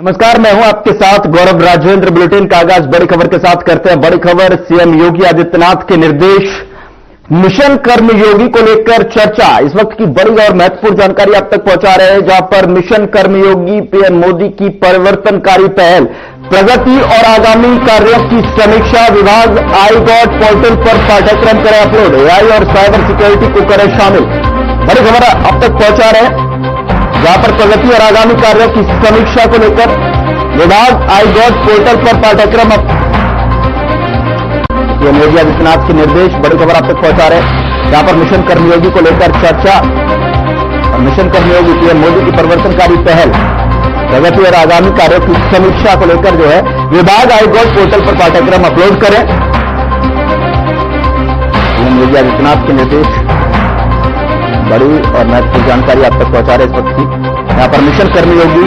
नमस्कार, मैं हूं आपके साथ गौरव राजेंद्र। बुलेटिन का आगाज बड़ी खबर के साथ करते हैं। बड़ी खबर, सीएम योगी आदित्यनाथ के निर्देश, मिशन कर्मयोगी को लेकर चर्चा। इस वक्त की बड़ी और महत्वपूर्ण जानकारी आप तक पहुंचा रहे हैं, जहां पर मिशन कर्मयोगी पीएम मोदी की परिवर्तनकारी पहल, प्रगति और आगामी कार्यों की समीक्षा। विभाग आई-गॉट पोर्टल पर पाठ्यक्रम करें अपलोड, एआई और साइबर सिक्योरिटी को करें शामिल। बड़ी खबर आप तक पहुंचा रहे हैं, जहां पर प्रगति और आगामी कार्यों की समीक्षा को लेकर विभाग आई-गॉट पोर्टल पर पाठ्यक्रम पीएम योगी आदित्यनाथ के निर्देश। बड़ी खबर आप तक पहुंचा रहे हैं, जहां पर मिशन कर्मयोगी को लेकर चर्चा और मिशन कर्मयोगी पीएम मोदी की परिवर्तनकारी पहल, प्रगति और आगामी कार्यों की समीक्षा को लेकर जो है विभाग आई-गॉट पोर्टल पर पाठ्यक्रम अपलोड करें। पीएम योगी आदित्यनाथ के निर्देश, बड़ी और महत्वपूर्ण जानकारी आप तक पहुंचा रहे इस वक्त की। यहां पर मिशन कर्मयोगी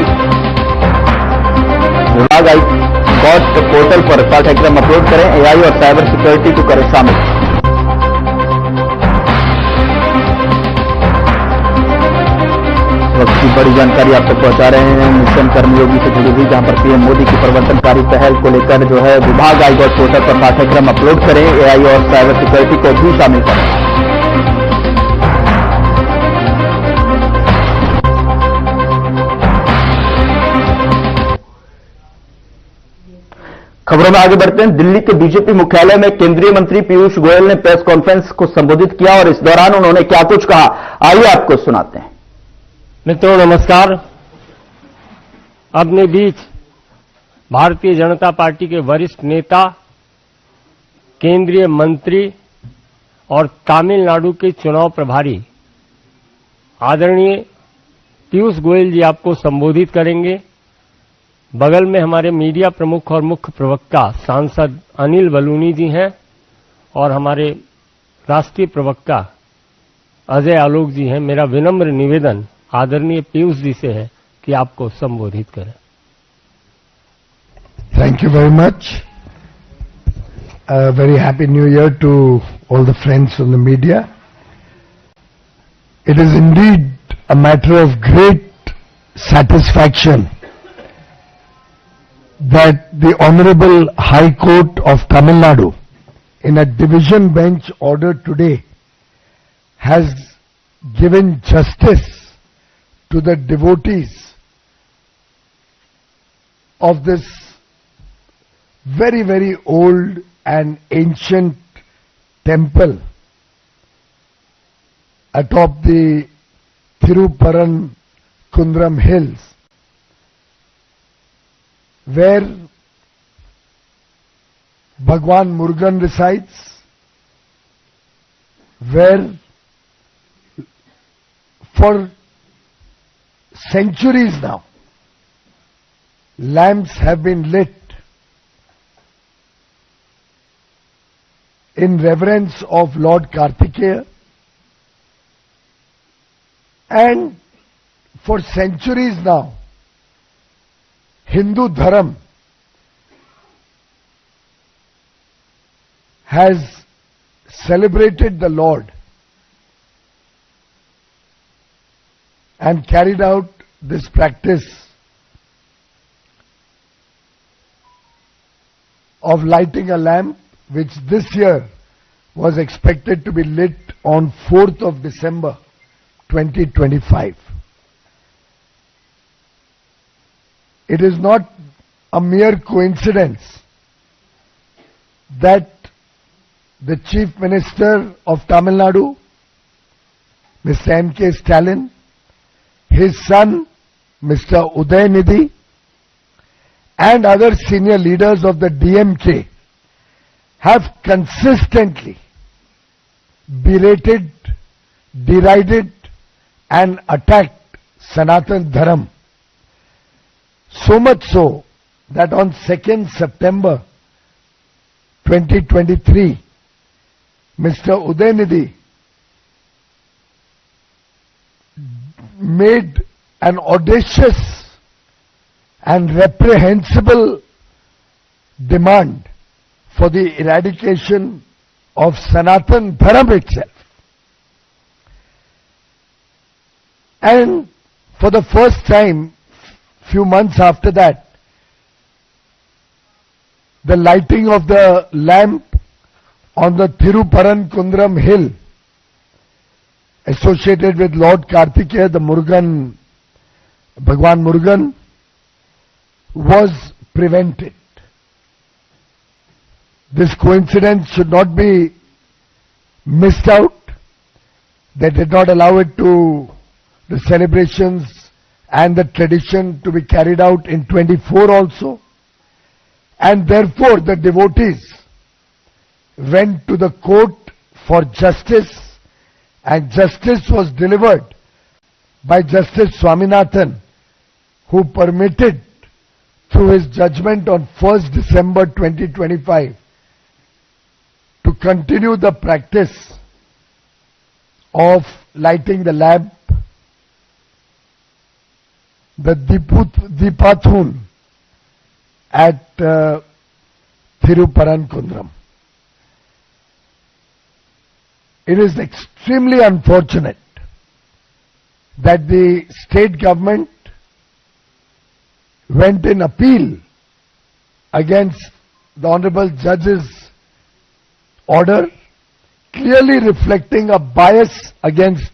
विभाग आई-गॉट पोर्टल पर पाठ्यक्रम अपलोड करें, एआई और साइबर सिक्योरिटी को करें शामिल। इस वक्त की बड़ी जानकारी आप तक पहुंचा रहे हैं मिशन कर्मयोगी से जुड़ी हुई, जहां पर पीएम मोदी की परिवर्तनकारी पहल को लेकर जो है विभाग आई-गॉट पोर्टल पर पाठ्यक्रम अपलोड करें, एआई और साइबर सिक्योरिटी को भी शामिल करें। खबरों में आगे बढ़ते हैं। दिल्ली के बीजेपी मुख्यालय में केंद्रीय मंत्री पीयूष गोयल ने प्रेस कॉन्फ्रेंस को संबोधित किया और इस दौरान उन्होंने क्या कुछ कहा, आइए आपको सुनाते हैं। मित्रों नमस्कार। अपने बीच भारतीय जनता पार्टी के वरिष्ठ नेता, केंद्रीय मंत्री और तमिलनाडु के चुनाव प्रभारी आदरणीय पीयूष गोयल जी आपको संबोधित करेंगे। बगल में हमारे मीडिया प्रमुख और मुख्य प्रवक्ता सांसद अनिल बलूनी जी हैं और हमारे राष्ट्रीय प्रवक्ता अजय आलोक जी हैं। मेरा विनम्र निवेदन आदरणीय पीयूष जी से है कि आपको संबोधित करें। Thank you very much. A very happy new year to all the friends from the media. It is indeed a matter of great satisfaction that the Honorable High Court of Tamil Nadu, in a division bench order today, has given justice to the devotees of this very, very old and ancient temple atop the Thiruparankundaram hills, where Bhagwan Murugan resides, where for centuries now lamps have been lit in reverence of Lord Kartikeya, and for centuries now Hindu Dharam has celebrated the Lord and carried out this practice of lighting a lamp, which this year was expected to be lit on 4th of December 2025. It is not a mere coincidence that the Chief Minister of Tamil Nadu, Mr. M.K. Stalin, his son, Mr. Udayanidhi, and other senior leaders of the DMK have consistently berated, derided, and attacked Sanatan Dharam. So much so that on 2nd September 2023, Mr. Udayanidhi made an audacious and reprehensible demand for the eradication of Sanatan Dharam itself. And for the first time, few months after that, the lighting of the lamp on the Thiruparankundaram hill associated with Lord Kartikeya, the Murugan, Bhagwan Murugan, was prevented. This coincidence should not be missed out. They did not allow it to the celebrations and the tradition to be carried out in 24 also. And therefore the devotees went to the court for justice, and justice was delivered by Justice Swaminathan, who permitted through his judgment on 1st December 2025 to continue the practice of lighting the lamp, the Deepathun at Thiruparankundaram. It is extremely unfortunate that the state government went in appeal against the Honorable Judge's order, clearly reflecting a bias against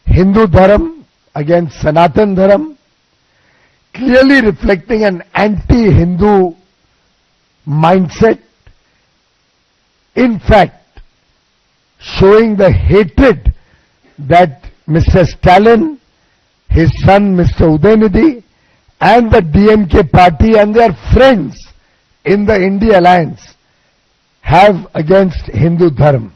Hindu Dharam, against Sanatan Dharam, clearly reflecting an anti-Hindu mindset, in fact showing the hatred that Mr. Stalin, his son Mr. Udayanidhi, and the DMK party and their friends in the India Alliance have against Hindu Dharma.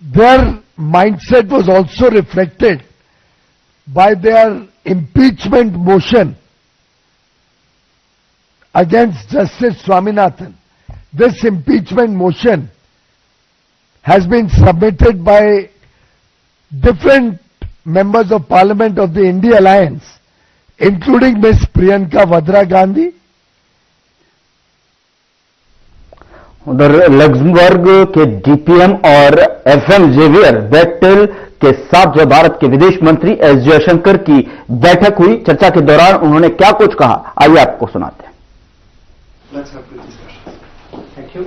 Their mindset was also reflected by their impeachment motion against Justice Swaminathan. This impeachment motion has been submitted by different members of Parliament of the India Alliance, including Ms. Priyanka Vadra Gandhi. उधर Luxembourg के DPM और FM Xavier battle के साथ जो भारत के विदेश मंत्री S Jaishankar की बैठक हुई, चर्चा के दौरान उन्होंने क्या कुछ कहा, आइए आपको सुनाते हैं. Let's have good discussion. Thank you.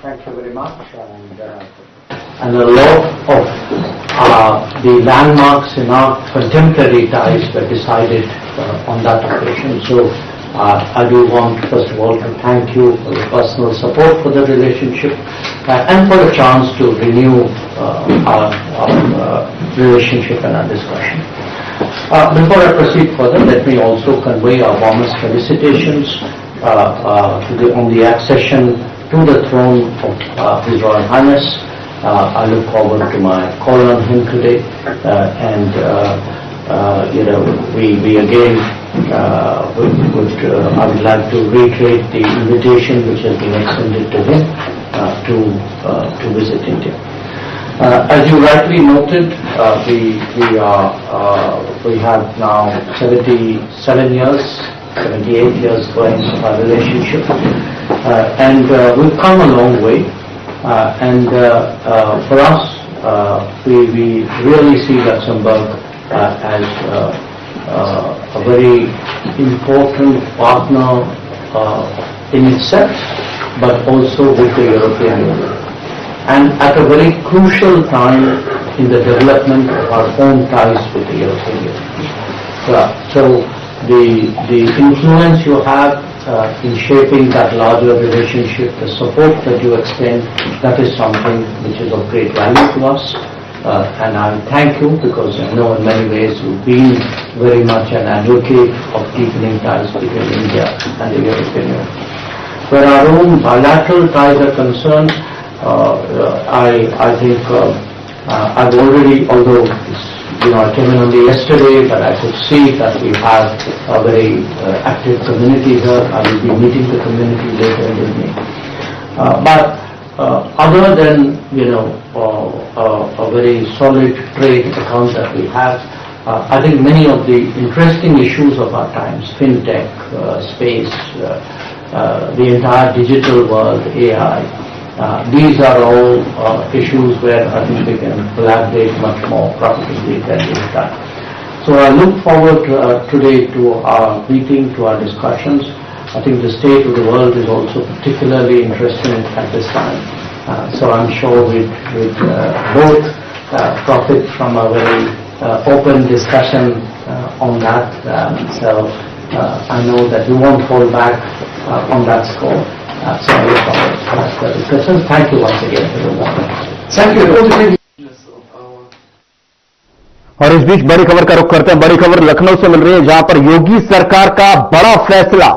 Thank you very much. And a lot of the landmarks in our contemporary ties were decided on that occasion. So I do want, first of all, to thank you for your personal support for the relationship and for the chance to renew our relationship and our discussion. Before I proceed further, let me also convey our warmest felicitations on the accession to the throne of His Royal Highness. I look forward to my call on him today, and we again I would like to reiterate the invitation which has been extended to him to visit India. As you rightly noted, we have now 77 years, 78 years going of our relationship, and we've come a long way. And for us, we really see Luxembourg as a very important partner in itself, but also with the European Union, and at a very crucial time in the development of our own ties with the European Union. So the influence you have in shaping that larger relationship, the support that you extend, that is something which is of great value to us. And I thank you, because I know in many ways you've been very much an advocate of deepening ties between India and the European Union. Where our own bilateral ties are concerned, I think I've already, although I came in only yesterday, but I could see that we have a very active community here. I will be meeting the community later in the evening. But other than a very solid trade account that we have, I think many of the interesting issues of our times, fintech, space, the entire digital world, AI, these are all issues where I think we can collaborate much more profitably than we've done. So I look forward today to our meeting, to our discussions. I think the state of the world is also particularly interesting at this time. So I'm sure we'd both profit from a very open discussion on that. So I know that we won't hold back on that score. So I look forward to that discussion. Thank you once again, everyone. Thank you. और इस बीच बड़ी खबर का रुख करते हैं। बड़ी खबर लखनऊ से मिल रही है, जहां पर योगी सरकार का बड़ा फैसला,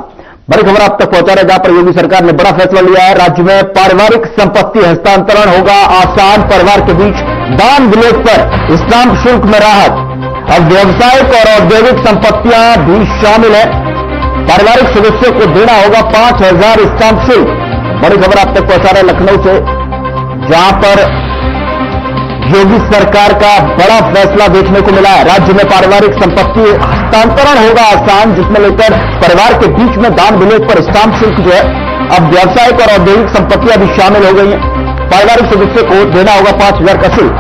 बड़ी खबर आप तक पहुंचा रहे हैं, जहां पर योगी सरकार ने बड़ा फैसला लिया है। राज्य में पारिवारिक संपत्ति हस्तांतरण होगा आसान, परिवार के बीच दान विलेज पर स्टाम्प शुल्क में राहत। अब व्यवसायिक और औद्योगिक संपत्तियां भी शामिल है। पारिवारिक सदस्यों को देना होगा 5,000 स्टाम्प शुल्क। बड़ी खबर आप तक पहुंचा रहे हैं लखनऊ से, जहां पर योगी सरकार का बड़ा फैसला देखने को मिला है। राज्य में पारिवारिक संपत्ति हस्तांतरण होगा आसान, जिसमें लेकर परिवार के बीच में दान विलेज पर स्टाम्प शुल्क जो है, अब व्यवसायिक और औद्योगिक संपत्तियां भी शामिल हो गई हैं। पारिवारिक सदस्य को देना होगा 5,000 का शुल्क।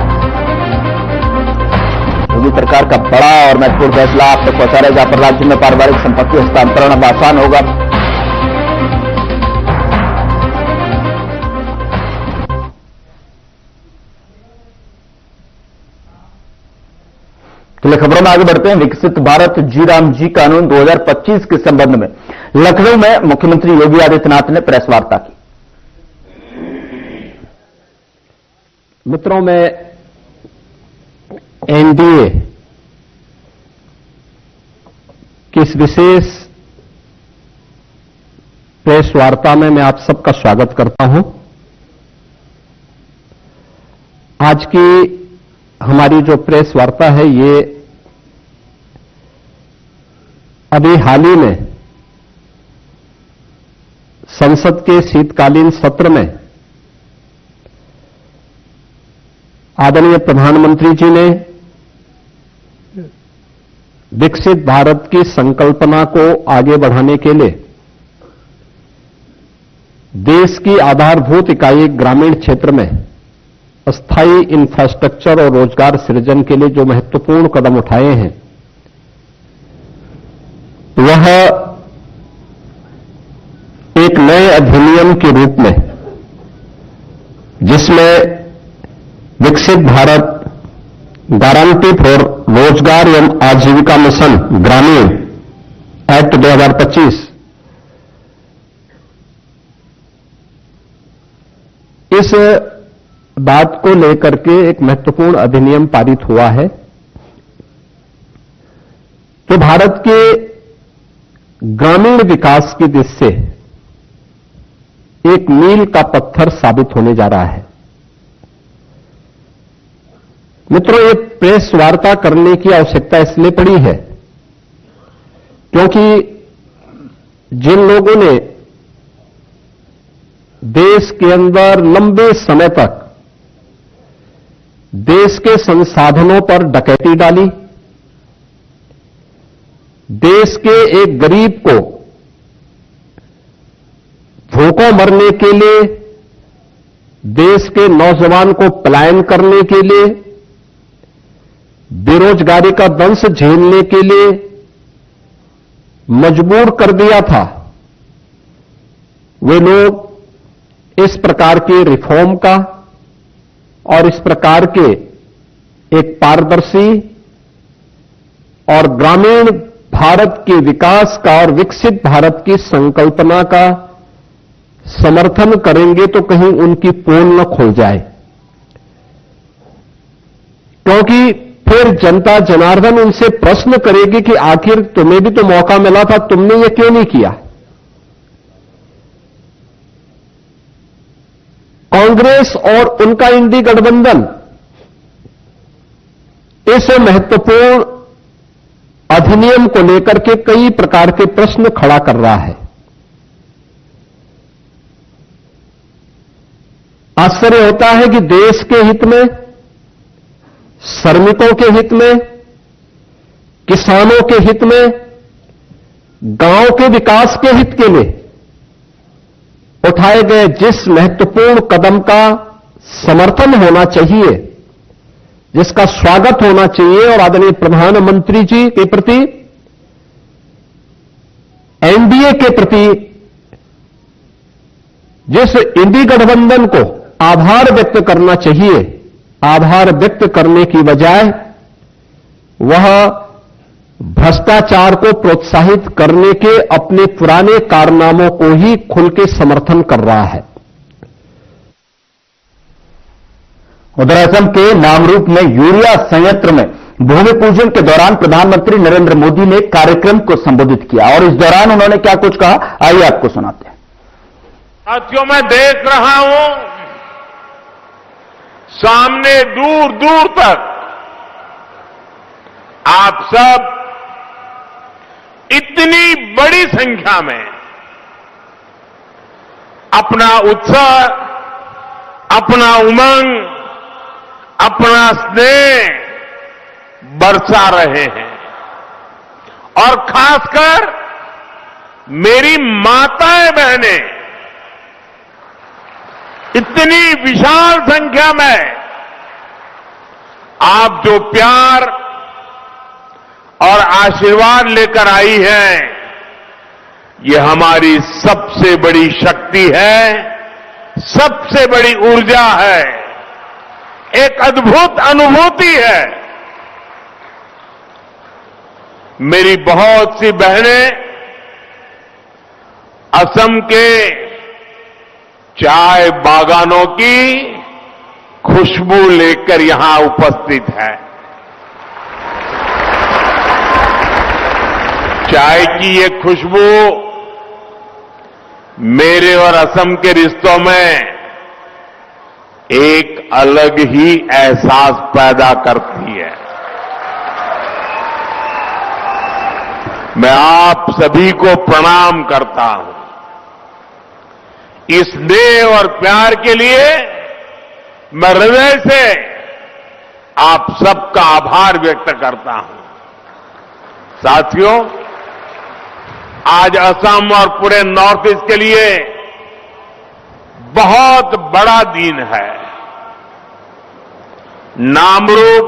योगी सरकार का बड़ा और महत्वपूर्ण फैसला आप तक पहुंचा रहे हैं, जहां पर राज्य में पारिवारिक संपत्ति हस्तांतरण अब आसान होगा। चलिए खबरों में आगे बढ़ते हैं। विकसित भारत जी राम जी कानून 2025 के संबंध में लखनऊ में मुख्यमंत्री योगी आदित्यनाथ ने प्रेस वार्ता की। मित्रों, मैं एनडीए की इस विशेष प्रेस वार्ता में मैं आप सबका स्वागत करता हूं। आज की हमारी जो प्रेस वार्ता है, ये अभी हाल ही में संसद के शीतकालीन सत्र में आदरणीय प्रधानमंत्री जी ने विकसित भारत की संकल्पना को आगे बढ़ाने के लिए देश की आधारभूत इकाई ग्रामीण क्षेत्र में अस्थायी इंफ्रास्ट्रक्चर और रोजगार सृजन के लिए जो महत्वपूर्ण कदम उठाए हैं, वह एक नए अधिनियम के रूप में, जिसमें विकसित भारत गारंटी फॉर रोजगार एवं आजीविका मिशन ग्रामीण एक्ट 2025, इस बात को लेकर के एक महत्वपूर्ण अधिनियम पारित हुआ है, जो भारत के ग्रामीण विकास की दृष्टि से एक मील का पत्थर साबित होने जा रहा है। मित्रों, ये प्रेस वार्ता करने की आवश्यकता इसलिए पड़ी है क्योंकि जिन लोगों ने देश के अंदर लंबे समय तक देश के संसाधनों पर डकैती डाली, देश के एक गरीब को भूखों मरने के लिए, देश के नौजवान को पलायन करने के लिए, बेरोजगारी का दंश झेलने के लिए मजबूर कर दिया था, वे लोग इस प्रकार के रिफॉर्म का और इस प्रकार के एक पारदर्शी और ग्रामीण भारत के विकास का और विकसित भारत की संकल्पना का समर्थन करेंगे तो कहीं उनकी पोल न खुल जाए, क्योंकि फिर जनता जनार्दन उनसे प्रश्न करेगी कि आखिर तुम्हें भी तो मौका मिला था, तुमने ये क्यों नहीं किया। कांग्रेस और उनका इंडी गठबंधन इस महत्वपूर्ण अधिनियम को लेकर के कई प्रकार के प्रश्न खड़ा कर रहा है। आश्चर्य होता है कि देश के हित में, श्रमिकों के हित में, किसानों के हित में, गांव के विकास के हित के लिए उठाए गए जिस महत्वपूर्ण कदम का समर्थन होना चाहिए, जिसका स्वागत होना चाहिए और आदरणीय प्रधानमंत्री जी के प्रति, एनडीए के प्रति जिस इंडी गठबंधन को आभार व्यक्त करना चाहिए, आभार व्यक्त करने की बजाय वह भ्रष्टाचार को प्रोत्साहित करने के अपने पुराने कारनामों को ही खुल के समर्थन कर रहा है। उधर असम के नामरूप में यूरिया संयंत्र में भूमि पूजन के दौरान प्रधानमंत्री नरेंद्र मोदी ने कार्यक्रम को संबोधित किया और इस दौरान उन्होंने क्या कुछ कहा, आइए आपको सुनाते हैं। साथियों, मैं देख रहा हूं सामने दूर दूर तक आप सब इतनी बड़ी संख्या में अपना उत्साह, अपना उमंग, अपना स्नेह बरसा रहे हैं और खासकर मेरी माताएं बहनें इतनी विशाल संख्या में आप जो प्यार और आशीर्वाद लेकर आई हैं, ये हमारी सबसे बड़ी शक्ति है, सबसे बड़ी ऊर्जा है, एक अद्भुत अनुभूति है। मेरी बहुत सी बहनें असम के चाय बागानों की खुशबू लेकर यहां उपस्थित है। चाय की ये खुशबू मेरे और असम के रिश्तों में एक अलग ही एहसास पैदा करती है। मैं आप सभी को प्रणाम करता हूं। इस स्नेह और प्यार के लिए मैं हृदय से आप सबका आभार व्यक्त करता हूं। साथियों, आज असम और पूरे नॉर्थ ईस्ट के लिए बहुत बड़ा दिन है। नामरूप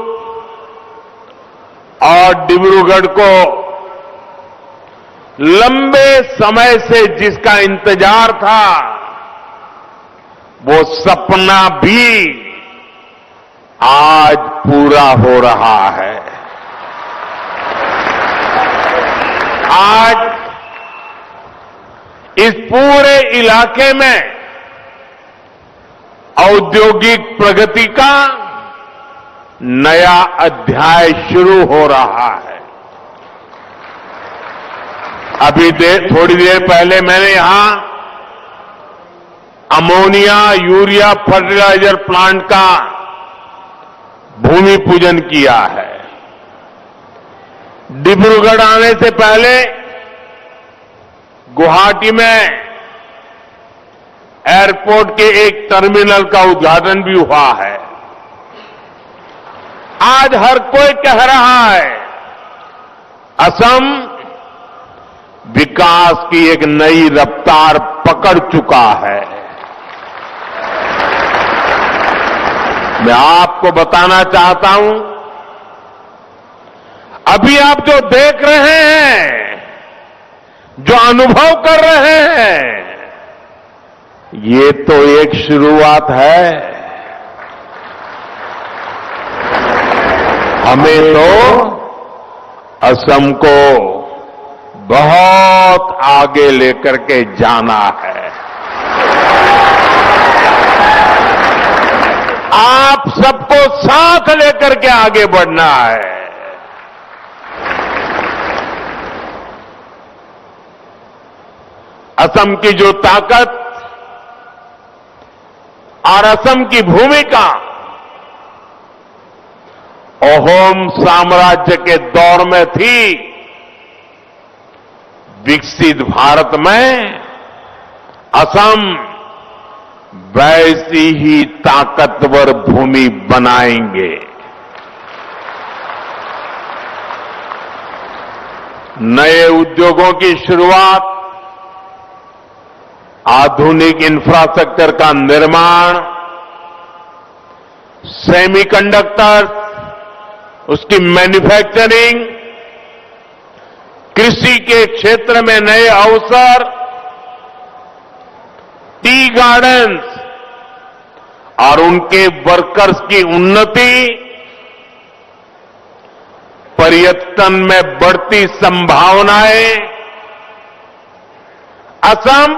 और डिब्रूगढ़ को लंबे समय से जिसका इंतजार था, वो सपना भी आज पूरा हो रहा है। आज इस पूरे इलाके में औद्योगिक प्रगति का नया अध्याय शुरू हो रहा है। अभी थोड़ी देर पहले मैंने यहां अमोनिया यूरिया फर्टिलाइजर प्लांट का भूमि पूजन किया है। डिब्रूगढ़ आने से पहले गुवाहाटी में एयरपोर्ट के एक टर्मिनल का उद्घाटन भी हुआ है। आज हर कोई कह रहा है, असम विकास की एक नई रफ्तार पकड़ चुका है। मैं आपको बताना चाहता हूं, अभी आप जो देख रहे हैं, जो अनुभव कर रहे हैं, ये तो एक शुरुआत है। हमें तो असम को बहुत आगे लेकर के जाना है। आप सबको साथ लेकर के आगे बढ़ना है। असम की जो ताकत और असम की भूमिका अहोम साम्राज्य के दौर में थी, विकसित भारत में असम वैसी ही ताकतवर भूमि बनाएंगे। नए उद्योगों की शुरुआत, आधुनिक इंफ्रास्ट्रक्चर का निर्माण, सेमीकंडक्टर्स, उसकी मैन्युफैक्चरिंग, कृषि के क्षेत्र में नए अवसर, टी गार्डन्स और उनके वर्कर्स की उन्नति, पर्यटन में बढ़ती संभावनाएं, असम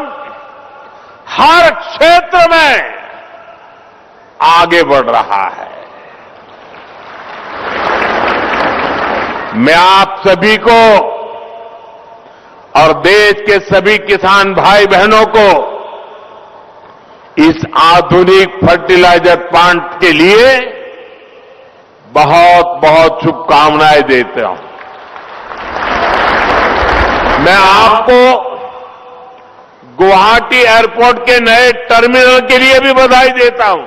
हर क्षेत्र में आगे बढ़ रहा है। मैं आप सभी को और देश के सभी किसान भाई बहनों को इस आधुनिक फर्टिलाइजर प्लांट के लिए बहुत बहुत शुभकामनाएं देता हूं। मैं आपको गुवाहाटी एयरपोर्ट के नए टर्मिनल के लिए भी बधाई देता हूं।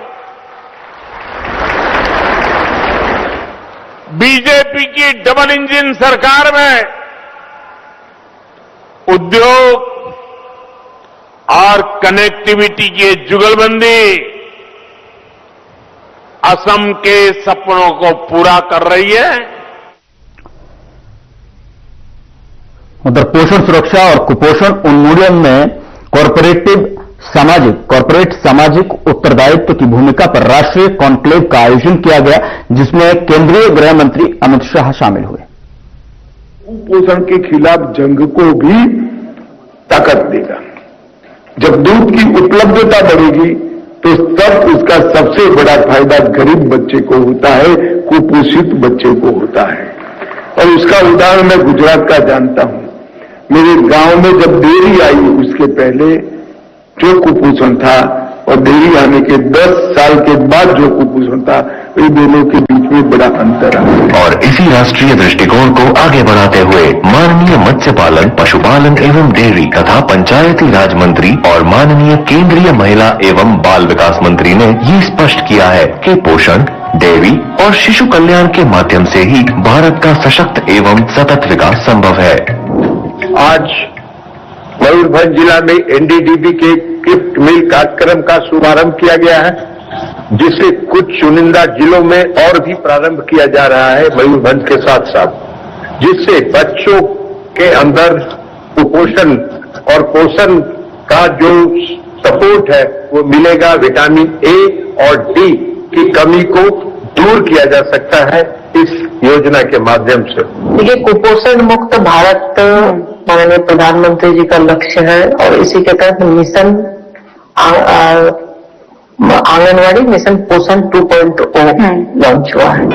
बीजेपी की डबल इंजन सरकार में उद्योग और कनेक्टिविटी की जुगलबंदी असम के सपनों को पूरा कर रही है। उधर पोषण सुरक्षा और कुपोषण उन्मूलन में कॉर्पोरेट सामाजिक उत्तरदायित्व की भूमिका पर राष्ट्रीय कॉन्क्लेव का आयोजन किया गया, जिसमें केंद्रीय गृह मंत्री अमित शाह शामिल हुए। कुपोषण के खिलाफ जंग को भी ताकत देगा। जब दूध की उपलब्धता बढ़ेगी तो तब उसका सबसे बड़ा फायदा गरीब बच्चे को होता है, कुपोषित बच्चे को होता है। और उसका उदाहरण मैं गुजरात का जानता हूं। मेरे गांव में जब डेयरी आई, उसके पहले जो कुपोषण था और डेयरी आने के 10 साल के बाद जो कुपोषण था, इन दोनों के बीच में बड़ा अंतर है। और इसी राष्ट्रीय दृष्टिकोण को आगे बढ़ाते हुए माननीय मत्स्य पालन, पशुपालन एवं डेयरी तथा पंचायती राज मंत्री और माननीय केंद्रीय महिला एवं बाल विकास मंत्री ने ये स्पष्ट किया है कि पोषण, डेयरी और शिशु कल्याण के माध्यम से ही भारत का सशक्त एवं सतत विकास संभव है। आज मयूरभंज जिला में एनडीडीबी के गिफ्ट मिल कार्यक्रम का शुभारंभ किया गया है, जिसे कुछ चुनिंदा जिलों में और भी प्रारंभ किया जा रहा है मयूरभंज के साथ साथ, जिससे बच्चों के अंदर कुपोषण और पोषण का जो सपोर्ट है वो मिलेगा। विटामिन ए और डी की कमी को दूर किया जा सकता है इस योजना के माध्यम से। देखिए, कुपोषण मुक्त भारत माननीय प्रधानमंत्री जी का लक्ष्य है और इसी के तहत मिशन आंगनवाड़ी मिशन पोषण 2.0 लॉन्च हुआ है।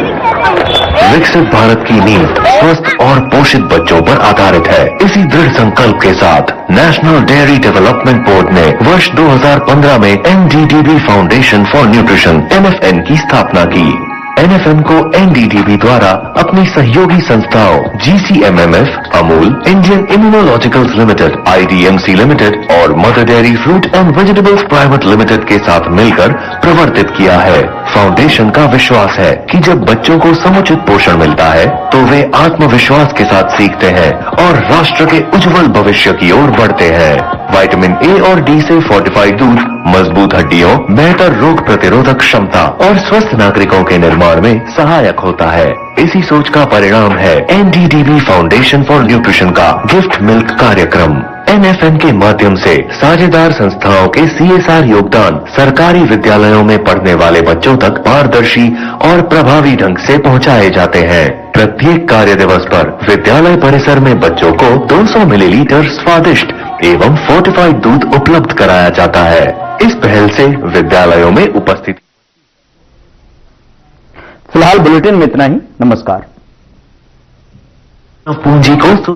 विकसित भारत की नींव स्वस्थ और पोषित बच्चों पर आधारित है। इसी दृढ़ संकल्प के साथ नेशनल डेयरी डेवलपमेंट बोर्ड ने वर्ष 2015 में NDDB foundation for nutrition (NFN) की स्थापना की। NFN को एनडीडीबी द्वारा अपनी सहयोगी संस्थाओं GCMMF, Amul, Indian immunologicals limited (IDMC) limited और mother dairy fruit and vegetables private limited के साथ मिलकर प्रवर्तित किया है। फाउंडेशन का विश्वास है कि जब बच्चों को समुचित पोषण मिलता है तो वे आत्मविश्वास के साथ सीखते हैं और राष्ट्र के उज्जवल भविष्य की ओर बढ़ते हैं। विटामिन ए और डी से फोर्टिफाइड दूध मजबूत हड्डियों, बेहतर रोग प्रतिरोधक क्षमता और स्वस्थ नागरिकों के निर्माण में सहायक होता है। इसी सोच का परिणाम है एनडीडीबी फाउंडेशन फॉर न्यूट्रिशन का गिफ्ट मिल्क कार्यक्रम। NFN के माध्यम से साझेदार संस्थाओं के CSR योगदान सरकारी विद्यालयों में पढ़ने वाले बच्चों तक पारदर्शी और प्रभावी ढंग से पहुंचाए जाते हैं। प्रत्येक कार्य दिवस पर विद्यालय परिसर में बच्चों को 200 मिलीलीटर स्वादिष्ट एवं फोर्टिफाइड दूध उपलब्ध कराया जाता है। इस पहल से विद्यालयों में उपस्थित। फिलहाल बुलेटिन में इतना ही। नमस्कार। पूंजी को